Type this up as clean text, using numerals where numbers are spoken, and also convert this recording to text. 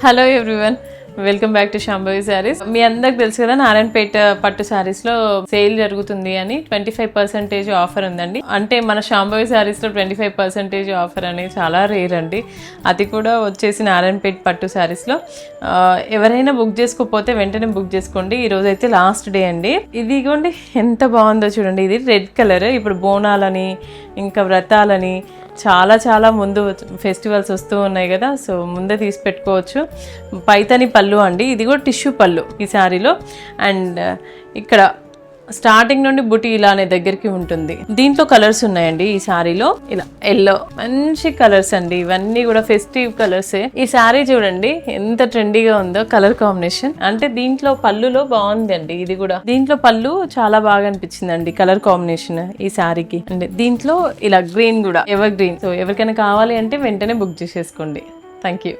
Hello everyone, welcome back to Shambhavi Sarees. మీ అందరికి తెలుసు కదా, నారాయణపేట పట్టు శారీస్ లో సేల్ జరుగుతుంది అని 25% ఆఫర్ ఉందండి. అంటే మన శాంభవి శారీస్ లో 25% ఆఫర్ అనేది చాలా రేర్ అండి. అది కూడా వచ్చేసి నారాయణపేట పట్టు శారీస్ లో. ఎవరైనా బుక్ చేసుకోకపోతే వెంటనే బుక్ చేసుకోండి. ఈ రోజు అయితే లాస్ట్ డే అండి. ఇదిగోండి ఎంత బాగుందో చూడండి. ఇది రెడ్ కలర్. ఇప్పుడు బోనాలని ఇంకా వ్రతాలని చాలా ముందు ఫెస్టివల్స్ వస్తూ ఉన్నాయి కదా, సో ముందే తీసి పెట్టుకోవచ్చు. పైతని పళ్ళు అండి, ఇది కూడా టిష్యూ పళ్ళు ఈ శారీలో. అండ్ ఇక్కడ స్టార్టింగ్ నుండి బుటీ ఇలానే దగ్గరికి ఉంటుంది. దీంట్లో కలర్స్ ఉన్నాయండి ఈ శారీలో. ఇలా ఎల్లో, మంచి కలర్స్ అండి. ఇవన్నీ కూడా ఫెస్టివ్ కలర్సే. ఈ శారీ చూడండి ఎంత ట్రెండీగా ఉందో కలర్ కాంబినేషన్. అంటే దీంట్లో పళ్ళులో బాగుంది అండి. ఇది కూడా దీంట్లో పళ్ళు చాలా బాగా అనిపించిందండి కలర్ కాంబినేషన్ ఈ శారీకి. అంటే దీంట్లో ఇలా గ్రీన్ కూడా ఎవర్ గ్రీన్. సో ఎవరికైనా కావాలి అంటే వెంటనే బుక్ చేసేసుకోండి. Thank you.